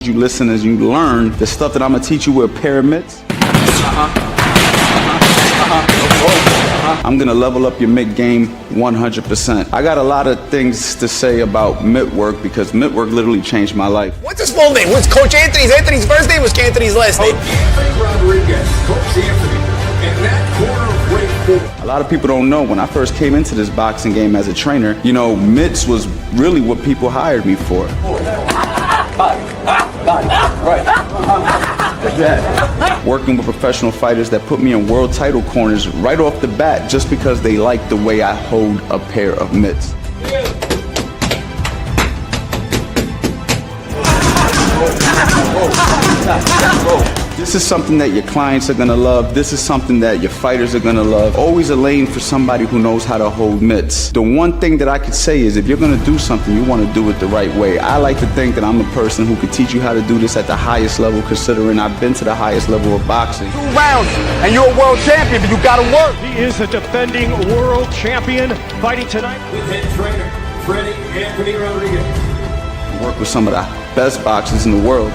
You listen as you learn. The stuff that I'm gonna teach you with pyramids. I'm gonna level up your mitt game 100%. I got a lot of things to say about mitt work because mitt work literally changed my life. What's his full name? What's Coach Anthony's? Anthony's first name was Anthony's last name. Anthony Rodriguez, Coach Anthony, in that corner of weight 4. A lot of people don't know when I first came into this boxing game as a trainer, you know, mitts was really what people hired me for. Working with professional fighters that put me in world title corners right off the bat just because they like the way I hold a pair of mitts. This is something that your clients are gonna love. This is something that your fighters are gonna love. Always a lane for somebody who knows how to hold mitts. The one thing that I could say is if you're gonna do something, you wanna do it the right way. I like to think that I'm a person who could teach you how to do this at the highest level, considering I've been to the highest level of boxing. 2 rounds, and you're a world champion, but you gotta work. He is a defending world champion fighting tonight. With head trainer, Freddie Anthony Rodriguez. Work with some of the best boxers in the world.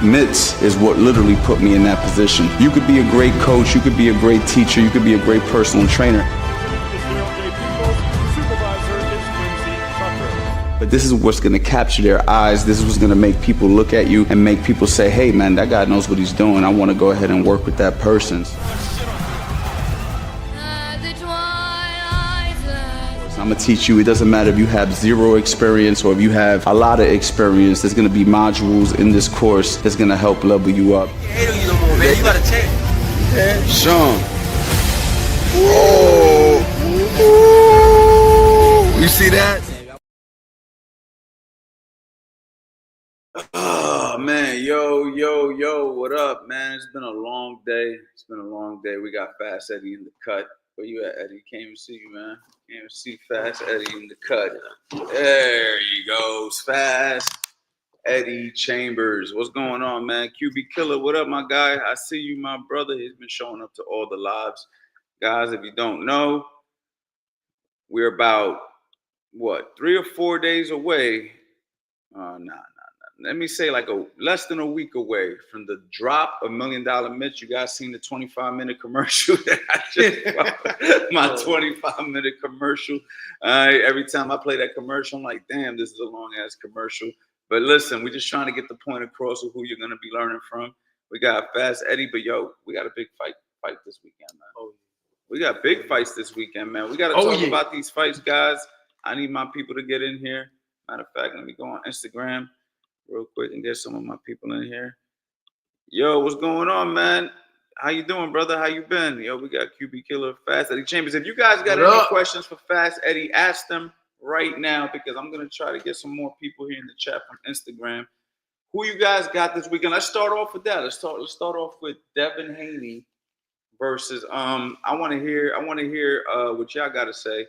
Mitts is what literally put me in that position. You could be a great coach, you could be a great teacher, you could be a great personal trainer. But this is what's gonna capture their eyes. This is what's gonna make people look at you and make people say, hey man, that guy knows what he's doing. I wanna go ahead and work with that person. I'm gonna teach you, it doesn't matter if you have 0 experience or if you have a lot of experience, there's gonna be modules in this course that's gonna help level you up. You no more, man. You gotta change. Sean. Oh. You see that? Oh man, yo, what up, man? It's been a long day. We got Fast Eddie in the cut. Where you at, Eddie? Can't even see you, man. Can't even see Fast Eddie in the cut. There you go, Fast Eddie Chambers. What's going on, man? QB Killer, what up, my guy? I see you, my brother. He's been showing up to all the lives. Guys, if you don't know, we're about, 3 or 4 days away. Let me say like less than a week away from the drop of $1 Million Mitts. You guys seen the 25-minute commercial that I just my 25-minute commercial. Every time I play that commercial, I'm like, damn, this is a long-ass commercial. But listen, we're just trying to get the point across of who you're going to be learning from. We got Fast Eddie, but yo, we got a big fight this weekend, man. Oh, we got big fights this weekend, man. We got to talk about these fights, guys. I need my people to get in here. Matter of fact, let me go on Instagram real quick and get some of my people in here. Yo, what's going on, man? How you doing, brother? How you been? Yo, we got QB Killer, Fast Eddie Chambers. If you guys got any questions for Fast Eddie, ask them right now because I'm gonna try to get some more people here in the chat from Instagram. Who you guys got this weekend? Let's start off with that. Let's start off with Devin Haney versus I want to hear what y'all got to say.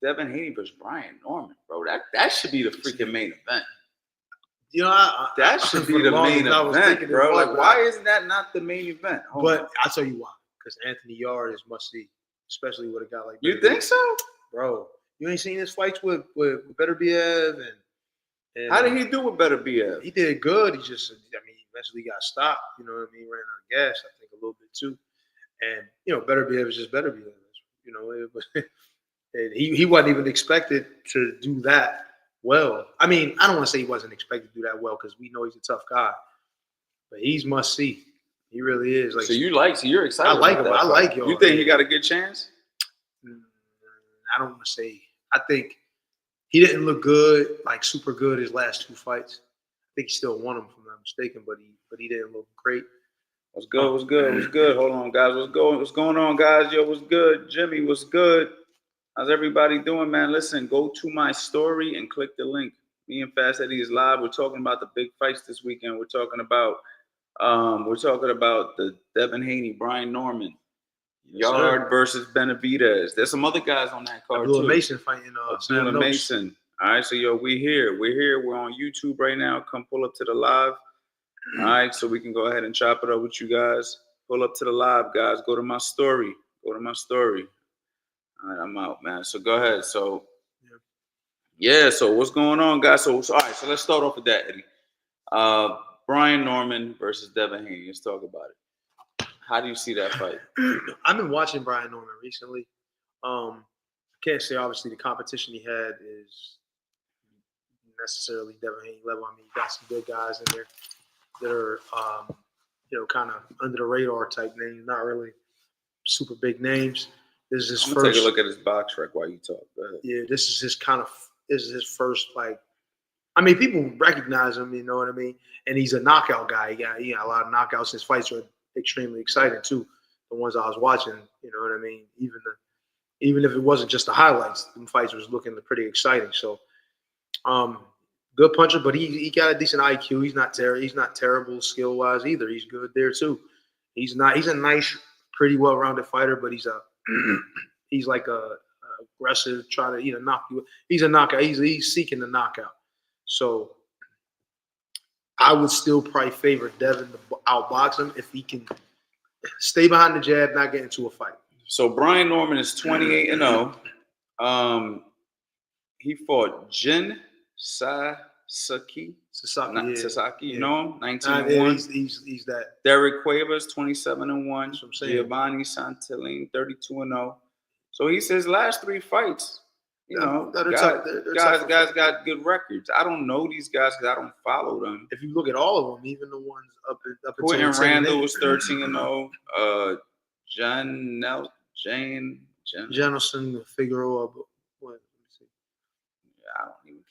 Devin Haney versus Brian Norman, bro. That should be the freaking main event. You know, that should be the main event, bro. Like, why isn't that not the main event? But I'll tell you why. Because Anthony Yard is must see, especially with a guy like that. You think so? Bro, you ain't seen his fights with Beterbiev and how did he do with Beterbiev? He did good. He just, he eventually got stopped. You know what I mean? Ran out of gas, I think, a little bit too. And, Beterbiev is just Beterbiev. And he wasn't even expected to do that well. I mean, I don't want to say he wasn't expected to do that well because we know he's a tough guy. But he's must see. He really is. So you're excited. I like him. I like him. You think he got a good chance? I don't want to say. I think he didn't look good, like super good his last 2 fights. I think he still won them, if I'm not mistaken, but he didn't look great. What's good? Hold on, guys. What's going on, guys? Yo, what's good? Jimmy, what's good? How's everybody doing, man? Listen, go to my story and click the link. Me and Fast Eddie is live. We're talking about the big fights this weekend. We're talking about the Devin Haney, Brian Norman, Yard versus Benavidez. There's some other guys on that card Abdullah too. Mason fighting Abdullah Mason. All right, so yo, we're here. We're on YouTube right now. Come pull up to the live. All right, so we can go ahead and chop it up with you guys. Pull up to the live, guys. Go to my story. All right, I'm out, man. So go ahead. So so what's going on, guys? So all right, so let's start off with that, Eddie. Brian Norman versus Devin Haney. Let's talk about it. How do you see that fight? I've been watching Brian Norman recently. I can't say obviously the competition he had is necessarily Devin Haney level. I mean, you got some good guys in there that are, kind of under the radar type names, not really super big names. This is his I'm first. gonna take a look at his box rec while you talk. Go ahead. Yeah, this is his first, like, I mean, people recognize him, you know what I mean? And he's a knockout guy. He got a lot of knockouts. His fights are extremely exciting too. The ones I was watching, you know what I mean? Even if it wasn't just the highlights, the fights was looking pretty exciting. So, good puncher, but he got a decent IQ. He's not terrible skill wise either. He's good there too. He's a nice, pretty well rounded fighter, but he's like a aggressive, try to knock you. He's a knockout. He's seeking the knockout. So I would still probably favor Devin to outbox him if he can stay behind the jab, not get into a fight. So Brian Norman is 28-0. He fought Jin Sasaki. Sasaki, you know him? 19-1. He's that. Derek Cuevas, 27-1. That's what I'm saying. Giovanni Santilline, 32-0. So he says last 3 fights, guys got good records. I don't know these guys because I don't follow them. If you look at all of them, even the ones up Quentin until Randall was 13-0. Janelson Figueroa. What? Let me see.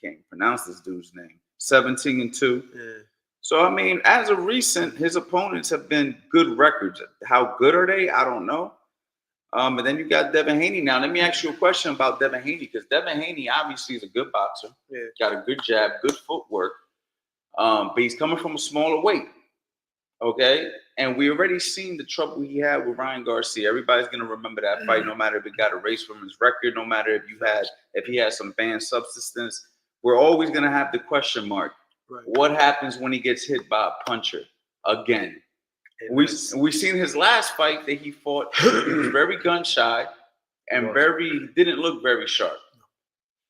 Can't even pronounce this dude's name. 17-2. Yeah. So I mean, as of recent, his opponents have been good records. How good are they? I don't know. But then you got Devin Haney. Now, let me ask you a question about Devin Haney, because Devin Haney obviously is a good boxer. Yeah. Got a good jab, good footwork. But he's coming from a smaller weight. Okay? And we already seen the trouble he had with Ryan Garcia. Everybody's gonna remember that fight, no matter if it got erased from his record, no matter if he had some banned substance. We're always gonna have the question mark. Right. What happens when he gets hit by a puncher again? We seen his last fight that he fought. He was very gun shy and didn't look very sharp.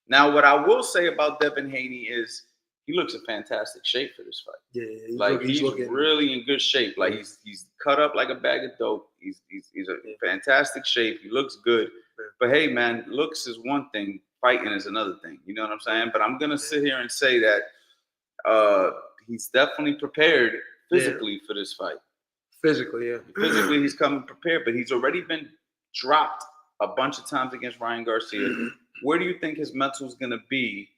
Now, what I will say about Devin Haney is he looks in fantastic shape for this fight. Yeah, he's really in good shape. Like he's cut up like a bag of dope. He's a fantastic shape. He looks good. But hey, man, looks is one thing. Fighting is another thing. You know what I'm saying? But I'm gonna sit here and say that he's definitely prepared physically for this fight. Physically, yeah. Physically, he's coming prepared, but he's already been dropped a bunch of times against Ryan Garcia. Where do you think his mental is going to be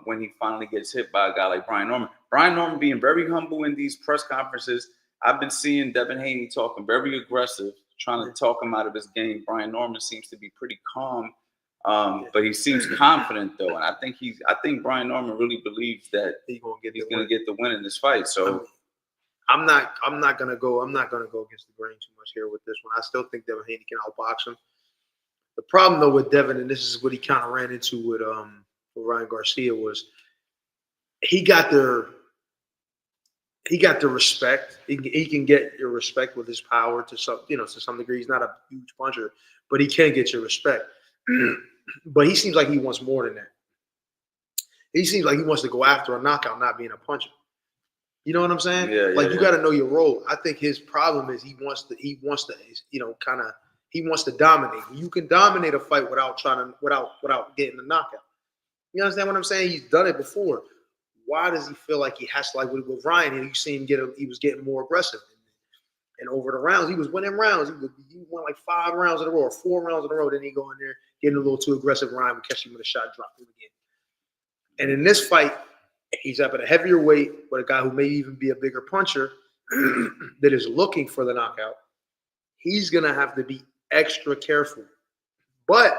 when he finally gets hit by a guy like Brian Norman? Brian Norman being very humble in these press conferences. I've been seeing Devin Haney talking very aggressive, trying to talk him out of his game. Brian Norman seems to be pretty calm, but he seems confident though, and I think Brian Norman really believes that he's going to get the win in this fight. So. I'm not gonna go against the grain too much here with this one. I still think Devin Haney can outbox him. The problem though with Devin, and this is what he kind of ran into with Ryan Garcia, was he got the respect. He can get your respect with his power to some degree. He's not a huge puncher, but he can get your respect. But he seems like he wants more than that. He seems like he wants to go after a knockout, not being a puncher. You know what I'm saying? Yeah, you got to know your role. I think his problem is he wants to dominate. You can dominate a fight without getting the knockout. You understand what I'm saying? He's done it before. Why does he feel like he has to, like with Ryan? And you see him he was getting more aggressive. And over the rounds, he was winning rounds. He won like 5 rounds in a row or 4 rounds in a row. Then he go in there getting a little too aggressive. Ryan would catch him with a shot, drop him again. And in this fight, he's up at a heavier weight with a guy who may even be a bigger puncher that is looking for the knockout. He's going to have to be extra careful. But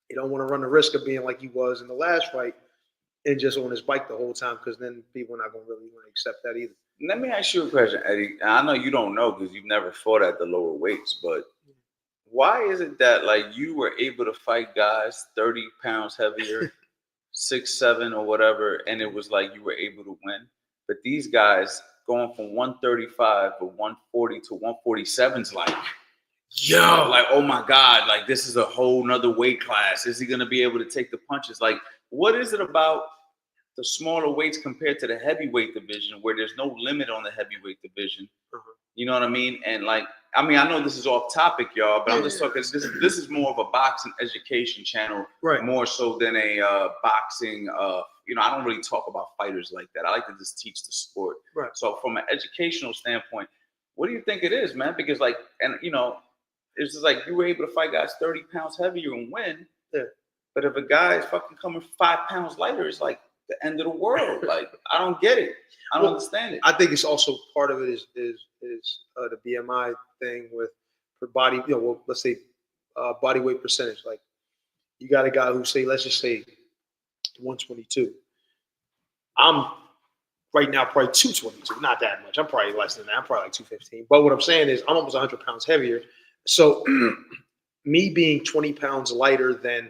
you don't want to run the risk of being like he was in the last fight and just on his bike the whole time, because then people are not going to really want to accept that either. Let me ask you a question, Eddie. I know you don't know because you've never fought at the lower weights, but why is it that you were able to fight guys 30 pounds heavier, 6'7" or whatever, and it was like you were able to win? But these guys going from 135 to 140 to 147 is like yo, like, oh my God, like this is a whole nother weight class. Is he gonna be able to take the punches? Like, what is it about the smaller weights compared to the heavyweight division where there's no limit on the heavyweight division? You know what I mean? And like, I mean, I know this is off topic, y'all, but I'm just talking. This is more of a boxing education channel, Right. more so than a boxing. You know, I don't really talk about fighters like that. I like to just teach the sport. Right. So from an educational standpoint, what do you think it is, man? Because like, and you know, it's just like you were able to fight guys 30 pounds heavier and win. Yeah. But if a guy is fucking coming 5 pounds lighter, it's like the end of the world. Like, I don't get it. I don't understand it. I think it's also part of it is the BMI thing with for body, you know, well, let's say body weight percentage. Like you got a guy who say, let's just say 122. I'm right now probably 222, not that much. I'm probably less than that. I'm probably like 215. But what I'm saying is I'm almost 100 pounds heavier. So me being 20 pounds lighter than,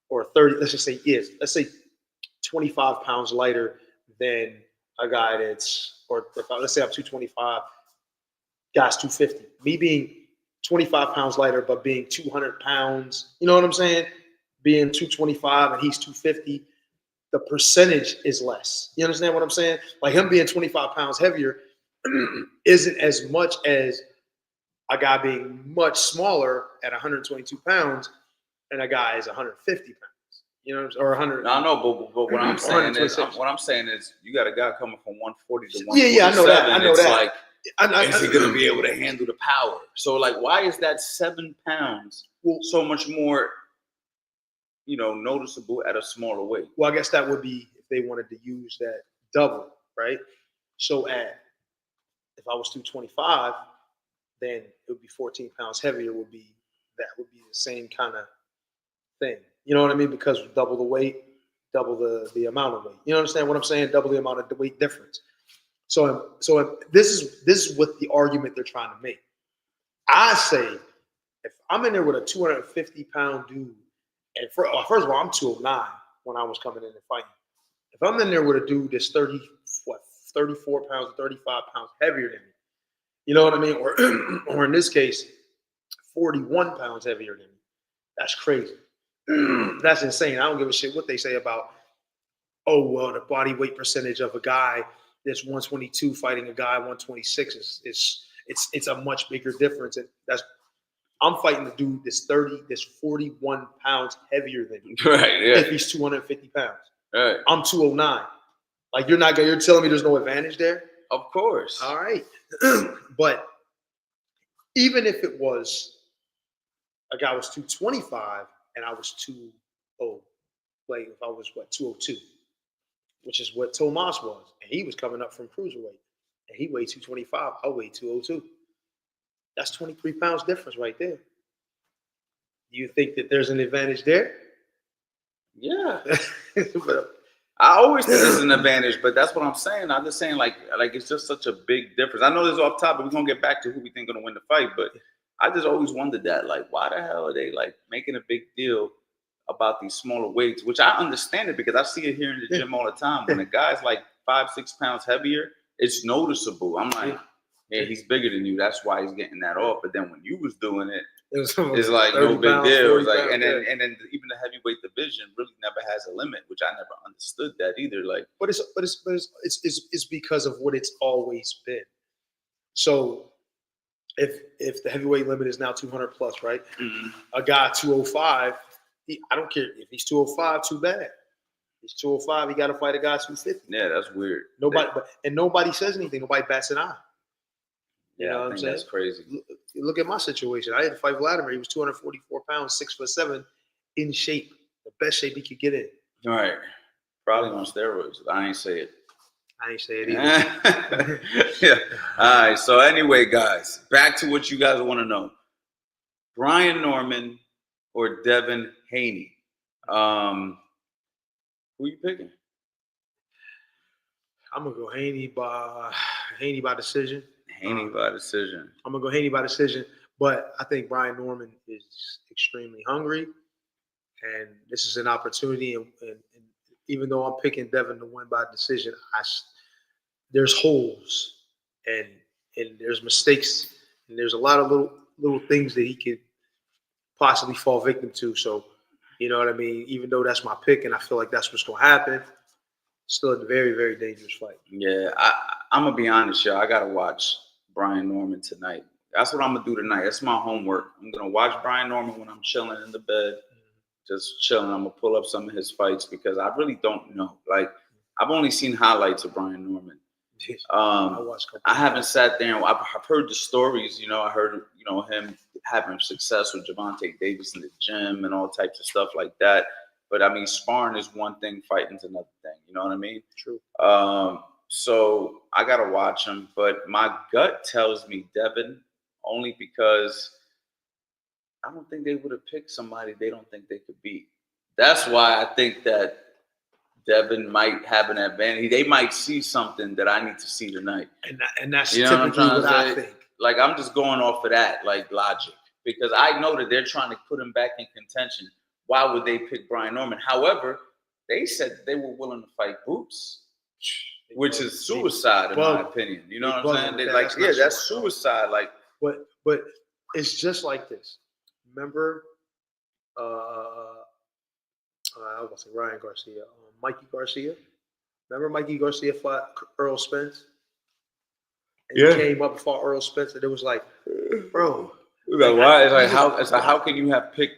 or 30, let's just say, let's say 25 pounds lighter than a guy that's, or let's say I'm 225, guy's 250. Me being 25 pounds lighter, but being 200 pounds, you know what I'm saying? Being 225 and he's 250, the percentage is less. You understand what I'm saying? Like him being 25 pounds heavier isn't as much as a guy being much smaller at 122 pounds and a guy is 150 pounds. You know, or 100. No, I know, but what I'm saying is, you got a guy coming from 140 to 147. Yeah, I know that. I know it's that. Like, is he going to be able to handle the power? So, like, why is that 7 pounds so much more, you know, noticeable at a smaller weight? Well, I guess that would be if they wanted to use that double, right? So if I was 225, then it would be 14 pounds heavier. Would be the same kind of thing. You know what I mean? Because double the weight, double the amount of weight. You understand what I'm saying? Double the amount of the weight difference. So this is what the argument they're trying to make. I say if I'm in there with a 250-pound dude, and first of all, I'm 209 when I was coming in and fighting. If I'm in there with a dude that's 34 pounds, 35 pounds heavier than me, you know what I mean? Or in this case, 41 pounds heavier than me. That's crazy. That's insane. I don't give a shit what they say about, oh, well, the body weight percentage of a guy that's 122 fighting a guy 126 it's a much bigger difference. And I'm fighting the dude that's 41 pounds heavier than me. Right, yeah. If he's 250 pounds. Right. I'm 209. Like you're telling me there's no advantage there? Of course. All right. But even if it was a guy was 225 and I was 20, like if I was 202, which is what Tomas was, and he was coming up from cruiserweight, and he weighed 225. I weighed 202. That's 23 pounds difference right there. Do you think that there's an advantage there? Yeah. I always think there's an advantage, but that's what I'm saying. I'm just saying, like it's just such a big difference. I know this is off topic. We're gonna get back to who we think gonna win the fight, but I just always wondered that, like, why the hell are they like making a big deal about these smaller weights? Which I understand it because I see it here in the gym all the time. When a guy's like 5-6 pounds heavier, it's noticeable. I'm like, yeah, he's bigger than you. That's why he's getting that off. But then when you was doing it, it's like no big deal. It's like, and then even the heavyweight division really never has a limit, which I never understood that either. Like, but it's because of what it's always been. So if the heavyweight limit is now 200 plus, right? Mm-hmm. A guy 205, I don't care if he's 205, too bad. He's 205, he got to fight a guy 250. Yeah, that's weird. Nobody says anything. Nobody bats an eye. Yeah, you know what I'm saying? That's crazy. Look at my situation. I had to fight Vladimir. He was 244 pounds, 6'7", in shape, the best shape he could get in. All right. Probably on steroids. I ain't say it. I ain't say it either. Yeah. All right. So anyway, guys, back to what you guys want to know. Brian Norman or Devin Haney? Who you picking? I'm gonna go Haney by decision. Haney by decision. I'm gonna go Haney by decision, but I think Brian Norman is extremely hungry, and this is an opportunity. And even though I'm picking Devin to win by decision, there's holes and there's mistakes and there's a lot of little things that he could possibly fall victim to. So, you know what I mean? Even though that's my pick and I feel like that's what's going to happen, still a very, very dangerous fight. Yeah, I'm going to be honest, y'all. I got to watch Brian Norman tonight. That's what I'm going to do tonight. That's my homework. I'm going to watch Brian Norman when I'm chilling in the bed, just chilling. I'm going to pull up some of his fights because I really don't know. Like, I've only seen highlights of Brian Norman. I haven't sat there and I've heard the stories, I heard, him having success with Gervonta Davis in the gym and all types of stuff like that. But I mean, sparring is one thing, fighting's another thing. You know what I mean? True. So I got to watch him, but my gut tells me Devin only because I don't think they would have picked somebody they don't think they could beat. That's why I think that Devin might have an advantage. They might see something that I need to see tonight. And that's typically what I think. Like, I'm just going off of that, like, logic. Because I know that they're trying to put him back in contention. Why would they pick Brian Norman? However, they said they were willing to fight Boots, which is suicide, in my opinion. You know what I'm saying? They're like, yeah, that's suicide. Like, but it's just like this. Remember, I was going to say Ryan Garcia. Mikey Garcia. Remember Mikey Garcia fought Earl Spence? And he came up and fought Earl Spence, and it was like, bro. Why? It's like how can you have picked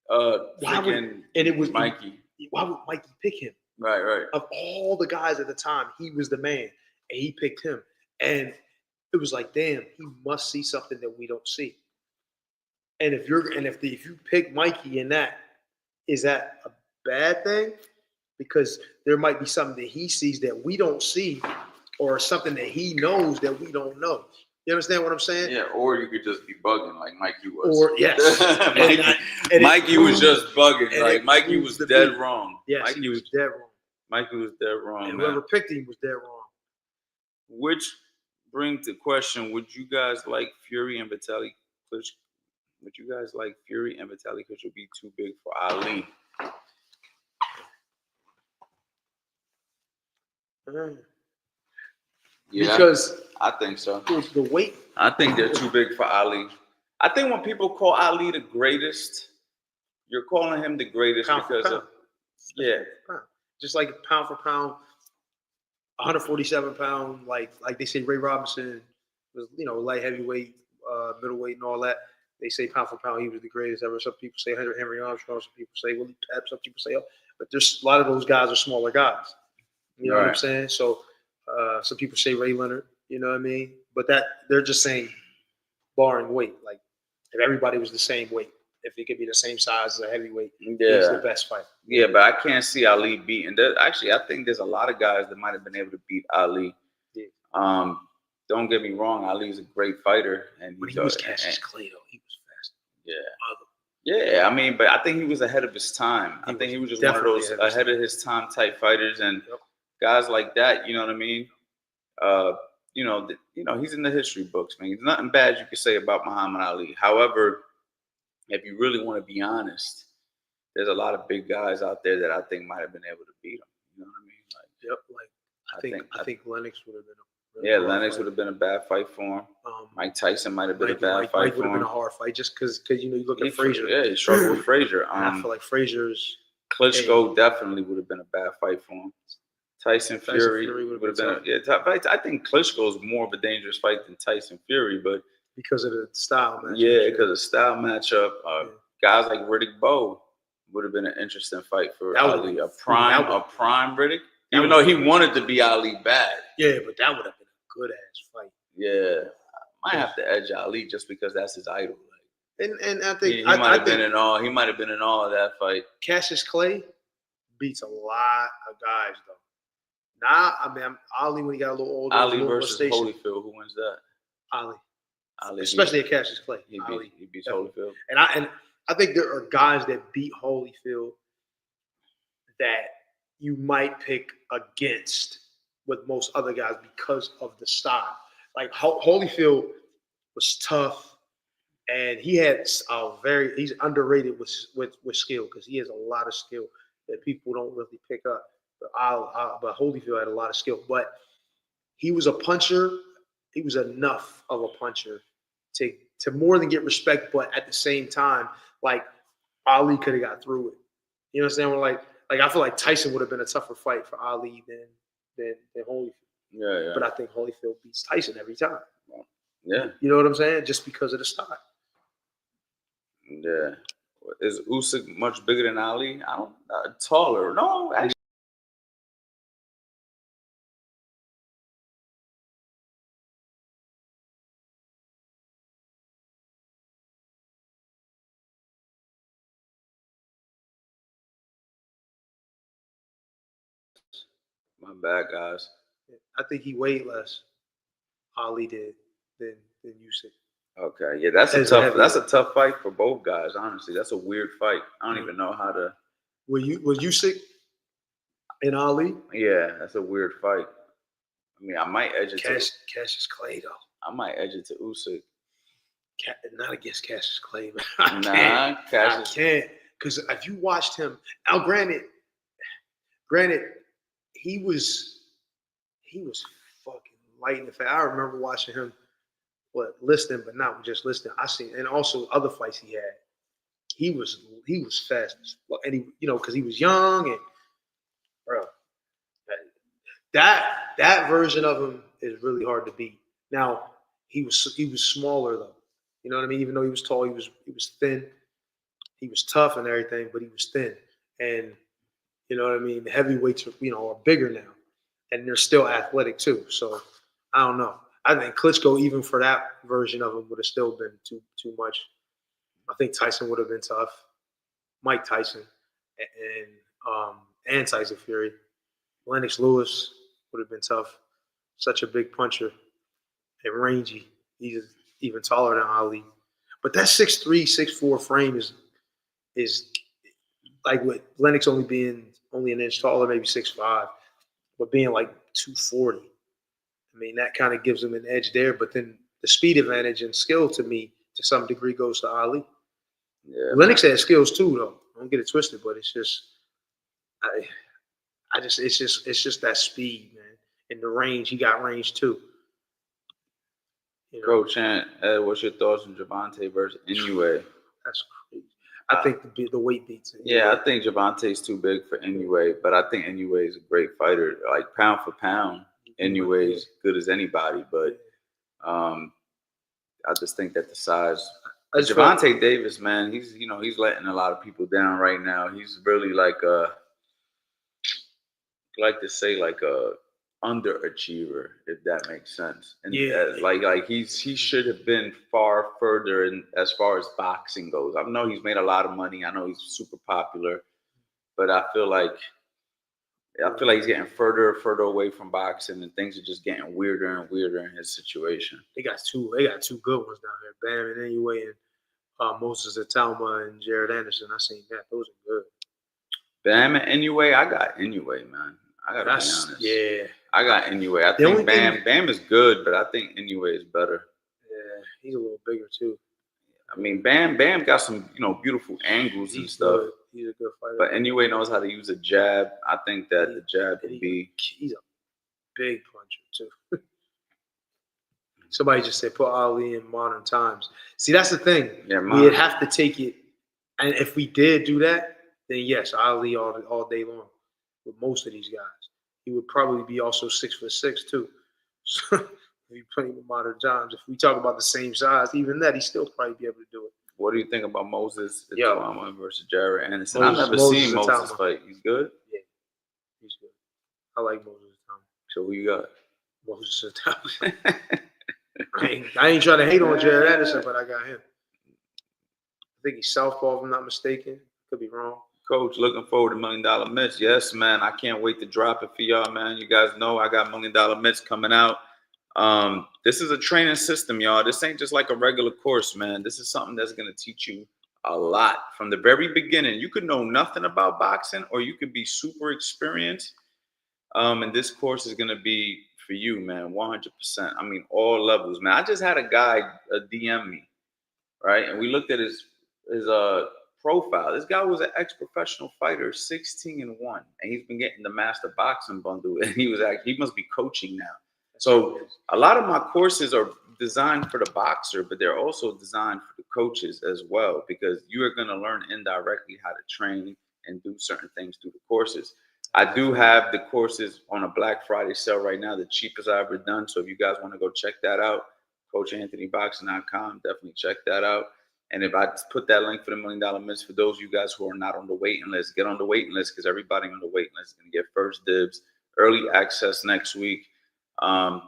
Mikey? Why would Mikey pick him? Right. Of all the guys at the time, he was the man, and he picked him. And it was like, damn, he must see something that we don't see. And if you pick Mikey in that, is that a bad thing? Because there might be something that he sees that we don't see, or something that he knows that we don't know. You understand what I'm saying? Yeah, or you could just be bugging like Mikey was. Or yes, Mikey was just bugging. Like Mikey was dead wrong. Yes, Mikey was dead wrong. Mikey was dead wrong. And whoever picked him was dead wrong. Which brings the question: would you guys like Fury and Vitaly Klitschko? Would you guys like Fury and Vitaly Klitschko be too big for Ali? Yeah, because I think so. The weight. I think they're too big for Ali. I think when people call Ali the greatest, you're calling him the greatest because of just like pound for pound, 147 pound, like they say Ray Robinson was, light heavyweight, middleweight, and all that. They say pound for pound he was the greatest ever. Some people say Henry Armstrong. Some people say Willie Pep. Some people say, but there's a lot of those guys are smaller guys. You know what I'm saying? So some people say Ray Leonard. You know what I mean? But that they're just saying barring weight. Like if everybody was the same weight, if it could be the same size as a heavyweight, he's the best fighter. Yeah, but I can't see Ali beating. Actually, I think there's a lot of guys that might have been able to beat Ali. Yeah. Don't get me wrong, Ali's a great fighter, and he was Cassius Clay though. He was fast. Yeah, I mean, but I think he was ahead of his time. I think he was just one of those ahead of his time type fighters, and guys like that. You know what I mean? He's in the history books, man. There's nothing bad you can say about Muhammad Ali. However, if you really want to be honest, there's a lot of big guys out there that I think might have been able to beat him. You know what I mean? I think Lennox would have been. Lennox would have been a bad fight for him. Mike Tyson might have been a bad fight for him. Mike would have been a hard fight just because you look at Frazier. Yeah, he struggled with Frazier. I feel like Frazier's Klitschko definitely would have been a bad fight for him. Tyson Fury would have been I think Klitschko is more of a dangerous fight than Tyson Fury, but because of the style matchup. Yeah, because of style matchup. Guys like Riddick Bowe would have been an interesting fight for Ali. A prime Riddick, even though he wanted to be Ali bad. Yeah, but that would have been a good ass fight. Yeah, I might have to edge Ali just because that's his idol. And I think he might have been in all. He might have been in all of that fight. Cassius Clay beats a lot of guys though. Now, I mean, Ali when he got a little older. Ali versus Holyfield, who wins that? Ali, especially at Cassius Clay. He beats Holyfield. And I think there are guys that beat Holyfield that you might pick against with most other guys because of the style. Like Holyfield was tough, and he had he's underrated with skill because he has a lot of skill that people don't really pick up. But Holyfield had a lot of skill, but he was a puncher. He was enough of a puncher to to more than get respect, but at the same time, like Ali could have got through it. You know what I'm saying? We're like I feel like Tyson would have been a tougher fight for Ali than Holyfield. Yeah. But I think Holyfield beats Tyson every time. Yeah. You know what I'm saying? Just because of the style. Yeah. Is Usyk much bigger than Ali? I don't. Taller? No, actually. My bad, guys. I think he weighed less. Ali did than Usyk. Okay, yeah, that's a tough fight for both guys. Honestly, that's a weird fight. I don't even know how to. Was Usyk and Ali? Yeah, that's a weird fight. I mean, I might edge it Cassius Clay though. I might edge it to Usyk. Not against Cassius Clay, man. I can't. Because if you watched him, now granted, he was fucking light in the face. I remember watching him, listening, but not just listening. I seen, and also other fights he had. He was fast, and he, because he was young, and bro, that version of him is really hard to beat. Now he was smaller though. You know what I mean? Even though he was tall, he was thin. He was tough and everything, but he was thin. And you know what I mean? The heavyweights are bigger now, and they're still athletic too. So I don't know. I think Klitschko, even for that version of him, would have still been too much. I think Tyson would have been tough. Mike Tyson and Tyson Fury. Lennox Lewis would have been tough. Such a big puncher and rangy. He's even taller than Ali. But that 6'3", 6'4" frame is like with Lennox only an inch taller, maybe 6'5", but being like 240. I mean, that kind of gives him an edge there. But then the speed advantage and skill, to me, to some degree, goes to Ali. Yeah, Lennox has skills too, though. Don't get it twisted, but it's just, it's just that speed, man, and the range. He got range too. Coach Ant, what's your thoughts on Gervonta versus Inoue? That's crazy. I think the weight beats it. Yeah, I think Gervonta's too big for Inoue, but I think Inoue is a great fighter. Like pound for pound, Inoue is good as anybody. But I just think that the size. Gervonta Davis, man, he's letting a lot of people down right now. He's really like a underachiever, if that makes sense. And like he should have been far further in as far as boxing goes. I know he's made a lot of money. I know he's super popular, but I feel like he's getting further and further away from boxing, and things are just getting weirder and weirder in his situation. They got two good ones down here, Bam and Inoue, and Moses Atalma and Jared Anderson. I seen that; those are good. Bam and Inoue, I got Inoue, man. I gotta be honest. Yeah. I got Inoue. I think Bam is good, but I think Inoue is better. Yeah, he's a little bigger too. I mean, Bam got some, beautiful angles and stuff. Good. He's a good fighter. But Inoue knows how to use a jab. I think that the jab would be. He's a big puncher too. Somebody just said put Ali in modern times. See, that's the thing. Yeah, we'd have to take it, and if we did do that, then yes, Ali all day long with most of these guys. He would probably be also 6'6" too. So if you put him in modern times, if we talk about the same size, even that, he'd still probably be able to do it. What do you think about Moses Atalma versus Jared Anderson? I've never seen Moses fight. He's good? Yeah, he's good. I like Moses Atalma. So who you got? Moses Atalma. I ain't trying to hate on Jared Anderson, but I got him. I think he's southpaw, if I'm not mistaken. Could be wrong. Coach, looking forward to $1 Million Mitts. Yes, man. I can't wait to drop it for y'all, man. You guys know I got $1 Million Mitts coming out. This is a training system, y'all. This ain't just like a regular course, man. This is something that's going to teach you a lot from the very beginning. You could know nothing about boxing, or you could be super experienced. And this course is going to be for you, man, 100%. I mean, all levels, man. I just had a guy DM me, right? And we looked at his profile. This guy was an ex-professional fighter, 16-1, and he's been getting the Master Boxing Bundle, and he must be coaching now. So a lot of my courses are designed for the boxer, but they're also designed for the coaches as well, because you are going to learn indirectly how to train and do certain things through the courses. I do have the courses on a Black Friday sale right now, the cheapest I've ever done. So if you guys want to go check that out, CoachAnthonyBoxing.com, definitely check that out. And if I put that link for the $1 Million Myths, for those of you guys who are not on the waiting list, get on the waiting list, because everybody on the waiting list is going to get first dibs, early access next week. Of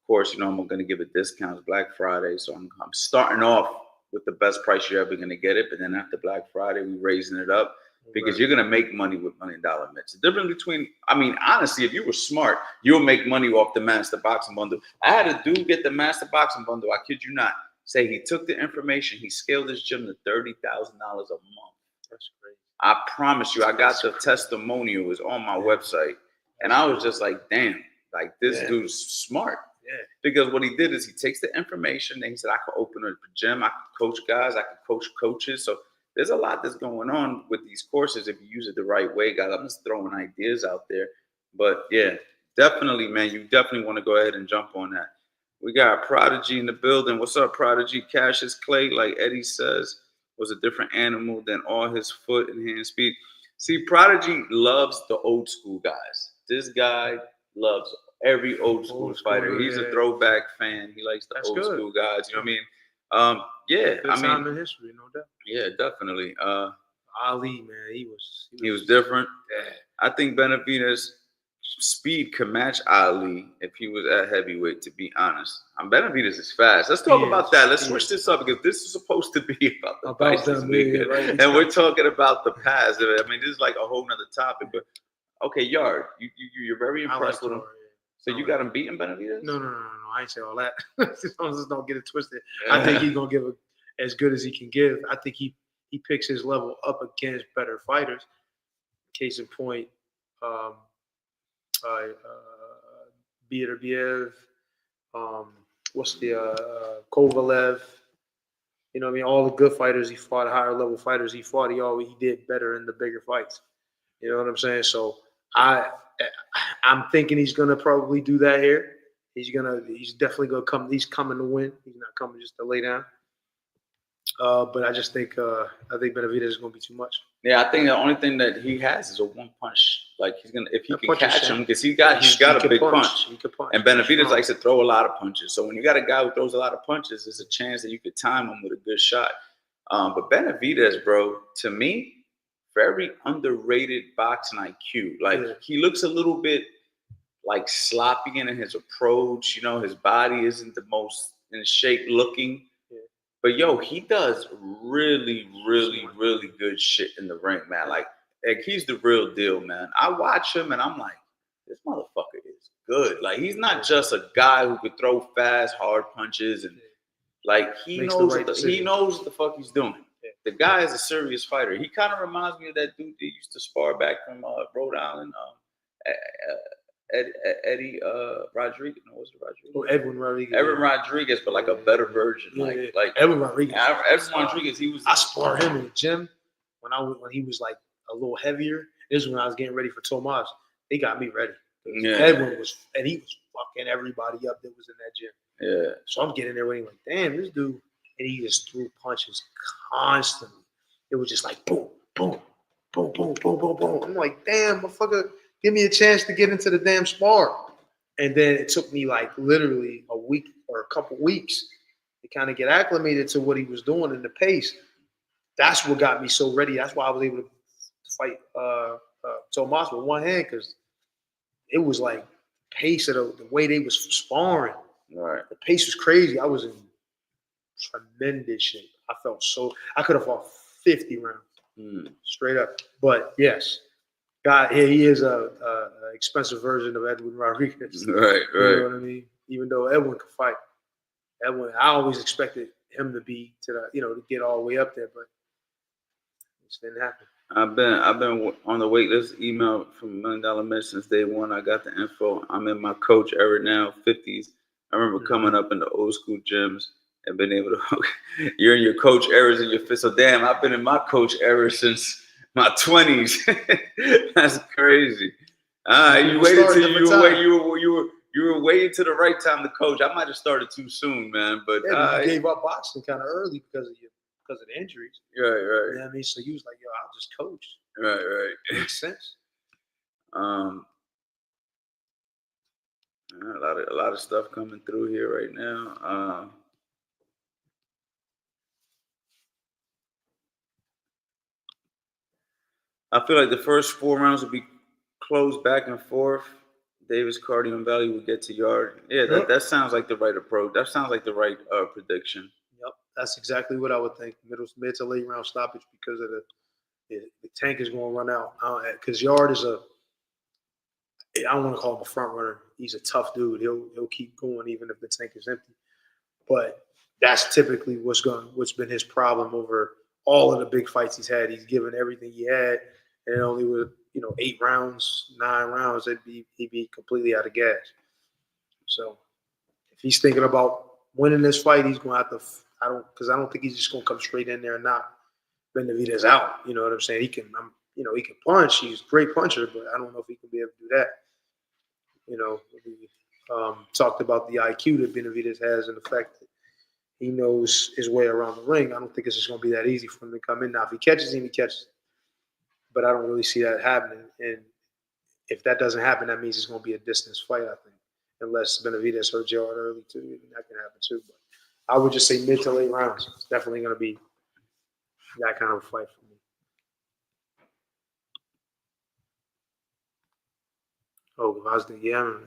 course, you know, I'm going to give it discounts Black Friday. So I'm starting off with the best price you're ever going to get it. But then after Black Friday, we're raising it up, because you're going to make money with $1 Million Myths. The difference between, I mean, honestly, if you were smart, you'll make money off the Master Boxing Bundle. I had a dude get the Master Boxing Bundle, I kid you not, say he took the information, he scaled his gym to $30,000 a month. That's crazy. I promise you, I got the testimonial, it was on my website. And I was just like, damn, like this dude's smart. Yeah. Because what he did is he takes the information and he said, I could open a gym, I could coach guys, I could coach coaches. So there's a lot that's going on with these courses if you use it the right way, guys. I'm just throwing ideas out there. But yeah, definitely, man, you definitely want to go ahead and jump on that. We got Prodigy in the building. What's up, Prodigy? Cassius Clay, like Eddie says, was a different animal than all his foot and hand speed. See, Prodigy loves the old school guys. This guy loves every old school fighter. He's a throwback fan. He likes the old school guys. You know what I mean? Yeah, Good time in history, no doubt. Yeah, definitely. Ali, man, he was different. Yeah. I think Benavidez' speed could match Ali if he was at heavyweight, to be honest. Benavidez is fast. Let's talk about that. Let's switch this up, because this is supposed to be about the fights this weekend. Right. And we're talking about the past. I mean, this is like a whole nother topic. But okay, Yard, you're very impressed with him. So you got him beating Benavidez? No. I ain't say all that. Just don't get it twisted. I think he's gonna give as good as he can give. I think he picks his level up against better fighters. Case in point, Beterbiev, what's the Kovalev? You know what I mean? All the good fighters he fought, higher level fighters he fought, he did better in the bigger fights. You know what I'm saying? So I'm thinking he's gonna probably do that here. He's definitely gonna come. He's coming to win. He's not coming just to lay down. But I just think Benavidez is gonna be too much. Yeah, I think the only thing that he has is a one punch. Like he's gonna, if he can catch him, because he's got a big punch. He can punch. And Benavidez likes to throw a lot of punches. So when you got a guy who throws a lot of punches, there's a chance that you could time him with a good shot. But Benavidez, bro, to me, very underrated boxing IQ. Like he looks a little bit like sloppy in his approach. You know, his body isn't the most in shape looking. But yo, he does really, really, really good shit in the ring, man. Like he's the real deal, man. I watch him and I'm like, this motherfucker is good. Like he's not just a guy who could throw fast, hard punches, and like he knows what the fuck he's doing. The guy is a serious fighter. He kind of reminds me of that dude that used to spar back from Rhode Island, Eddie Rodriguez. No, what's it, Rodriguez? Oh, Edwin Rodriguez. Edwin Rodriguez, but like a better version. Like Edwin Rodriguez. Edwin Rodriguez. I sparred him in the gym when he was like a little heavier. This is when I was getting ready for Tomas. They got me ready. Yeah. Edwin he was fucking everybody up that was in that gym. Yeah. So I'm getting there waiting like, damn, this dude. And he just threw punches constantly. It was just like boom, boom, boom, boom, boom, boom, boom. I'm like, damn, motherfucker, give me a chance to get into the damn spar. And then it took me like literally a week or a couple weeks to kind of get acclimated to what he was doing and the pace. That's what got me so ready. That's why I was able to fight Tomas with one hand, because it was like pace of the way they was sparring. Right. The pace was crazy. I was in tremendous shape. I felt I could have fought 50 rounds straight up. But yes, God, he is a expensive version of Edwin Rodriguez. Right. You know what I mean? Even though Edwin could fight, I always expected him to be to get all the way up there, but it just didn't happen. I've been on the wait list email from $1 Million Myths since day one. I got the info. I'm in my coach era now, 50s. I remember coming up in the old school gyms and being able to. You're in your coach eras in your fifth. So damn, I've been in my coach era since my 20s. That's crazy. You waited till You were waiting to the right time to coach. I might have started too soon, man. But Yeah, you gave up boxing kind of early because of the injuries. Right. You know what I mean? So you was like, yo, I'll just coach. Right. Makes sense. A lot of stuff coming through here right now. I feel like the first 4 rounds will be close back and forth. Davis, Cardi, and Valley will get to yard. Yeah, that sounds like the right approach. That sounds like the right prediction. Yep, that's exactly what I would think. Mid to late round stoppage because of the tank is going to run out. Because Yard is I don't want to call him a front runner. He's a tough dude. He'll keep going even if the tank is empty. But that's typically what's been his problem over all of the big fights he's had. He's given everything he had, and only with 8 rounds, 9 rounds, he'd be completely out of gas. So if he's thinking about winning this fight, he's going to have to. I don't think he's just going to come straight in there and knock Benavidez out. You know what I'm saying? He can punch. He's a great puncher, but I don't know if he can be able to do that. We talked about the IQ that Benavidez has and the fact that he knows his way around the ring. I don't think it's just going to be that easy for him to come in. Now, if he catches him, he catches him. But I don't really see that happening. And if that doesn't happen, that means it's going to be a distance fight, I think. Unless Benavidez hurts Yard early, too. And that can happen, too. But I would just say mid to late rounds. It's definitely going to be that kind of fight for me. Oh, how's the man?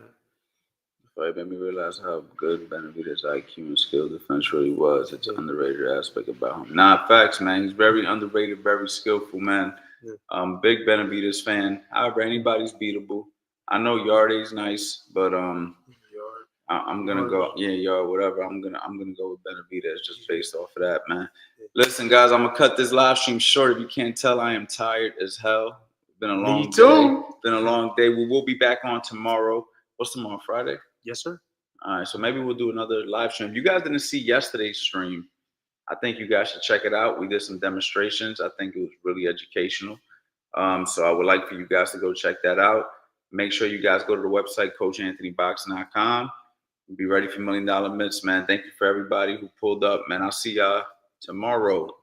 The fight made me realize how good Benavidez' IQ and skill defense really was. It's an underrated aspect about him. Nah, facts, man. He's very underrated, very skillful, man. Yeah. Big Benavidez fan. However, anybody's beatable. I know Yarde's nice, but I'm gonna go, Yard, whatever. I'm gonna go with Benavidez just based off of that, man. Listen, guys, I'm gonna cut this live stream short. If you can't tell, I am tired as hell. Been a long day. Been a long day. We will be back on tomorrow. What's tomorrow? Friday? Yes, sir. All right, so maybe we'll do another live stream. If you guys didn't see yesterday's stream, I think you guys should check it out. We did some demonstrations. I think it was really educational. So I would like for you guys to go check that out. Make sure you guys go to the website, CoachAnthonyBoxing.com. Be ready for $1 Million Mitts, man. Thank you for everybody who pulled up, man. I'll see y'all tomorrow.